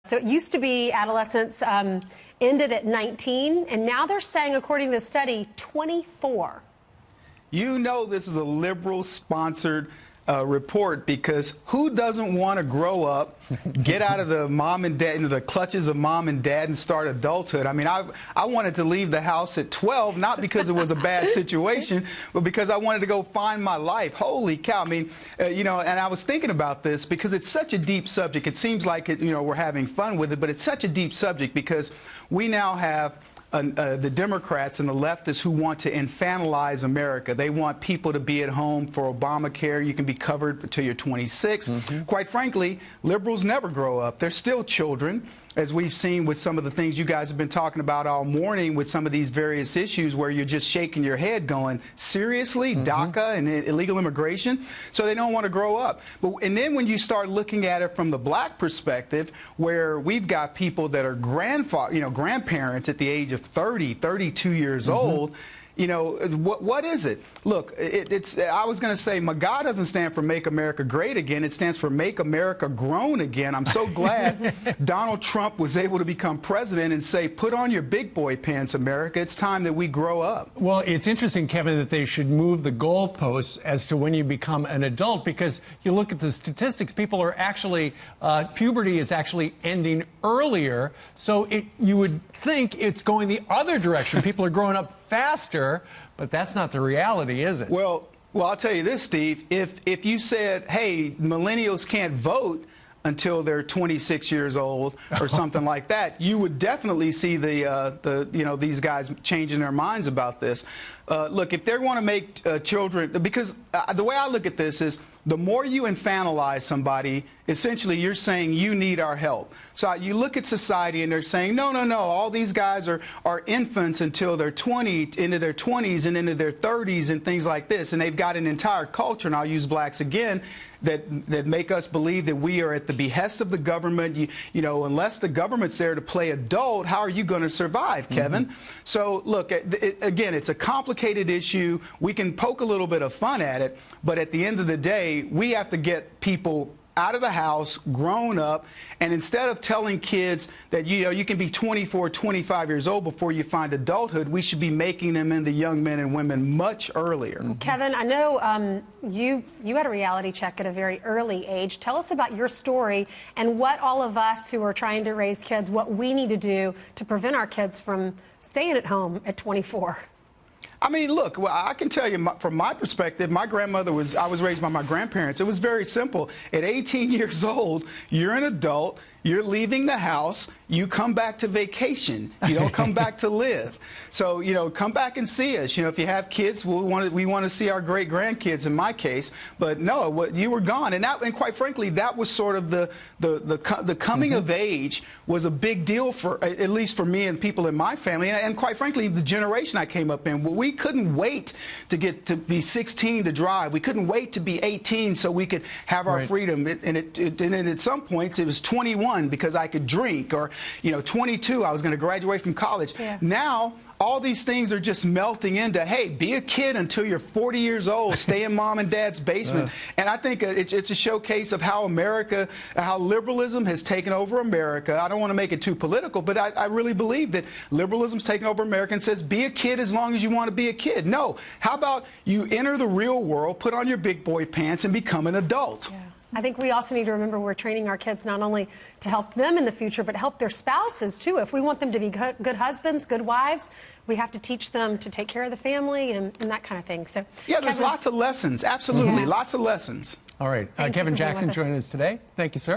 So it used to be adolescence ended at 19, and now they're saying, according to the study, 24. You know this is a liberal-sponsored report, because who doesn't want to grow up, get out of the mom and dad, into the clutches of mom and dad, and start adulthood? I mean, I wanted to leave the house at 12, not because it was a bad situation, but because I wanted to go find my life. Holy cow. I mean, you know, and I was thinking about this because it's such a deep subject. It seems like it, you know, we're having fun with it, but it's such a deep subject because we now have the Democrats and the leftists who want to infantilize America. They want people to be at home for Obamacare. You can be covered until you're 26. Quite frankly, liberals never grow up. They're still children, as we've seen with some of the things you guys have been talking about all morning with some of these various issues where you're just shaking your head going, seriously, DACA and illegal immigration? So they don't want to grow up. And then when you start looking at it from the black perspective, where we've got people that are grandparents at the age of 30, 32 years old, you know, what is it? Look, I was going to say, MAGA doesn't stand for Make America Great Again. It stands for Make America Grown Again. I'm so glad Donald Trump was able to become president and say, put on your big boy pants, America. It's time that we grow up. Well, it's interesting, Kevin, that they should move the goalposts as to when you become an adult, because you look at the statistics, people are actually, puberty is actually ending earlier. So you would think it's going the other direction. People are growing up faster, but that's not the reality, is it? Well, I'll tell you this, Steve. If you said, hey, millennials can't vote until they're 26 years old or something like that, you would definitely see these guys changing their minds about this. Look, if they want to make children, because the way I look at this is, the more you infantilize somebody, essentially you're saying you need our help. So you look at society and they're saying, no, all these guys are infants until they're 20, into their 20s and into their 30s and things like this. And they've got an entire culture, and I'll use blacks again, that make us believe that we are at the behest of the government. You know, unless the government's there to play adult, how are you going to survive, Kevin? So look, again, it's a complicated issue. We can poke a little bit of fun at it, but at the end of the day, we have to get people out of the house, grown up, and instead of telling kids that, you know, you can be 24, 25 years old before you find adulthood, we should be making them into young men and women much earlier. Kevin, I know you had a reality check at a very early age. Tell us about your story and what all of us who are trying to raise kids, what we need to do to prevent our kids from staying at home at 24. I mean, look, well, I can tell you from my perspective, I was raised by my grandparents. It was very simple. At 18 years old, you're an adult. You're leaving the house. You come back to vacation. You don't come back to live. So, you know, come back and see us. You know, if you have kids, we want to see our great grandkids in my case. But no, you were gone, and quite frankly, that was sort of the coming of age was a big deal for at least for me and people in my family, and quite frankly, the generation I came up in. We couldn't wait to get to be 16 to drive. We couldn't wait to be 18 so we could have our freedom. And at some points it was 21 because I could drink, or, you know, 22, I was going to graduate from college. Now, all these things are just melting into, hey, be a kid until you're 40 years old, stay in mom and dad's basement. And I think it's a showcase of how how liberalism has taken over America. I don't want to make it too political, but I really believe that liberalism's taken over America and says, be a kid as long as you want to be a kid. No, how about you enter the real world, put on your big boy pants, and become an adult? I think we also need to remember we're training our kids not only to help them in the future, but help their spouses, too. If we want them to be good husbands, good wives, we have to teach them to take care of the family and that kind of thing. So, yeah, there's lots of lessons. Absolutely, lots of lessons. All right. Kevin Jackson joining us today. Thank you, sir.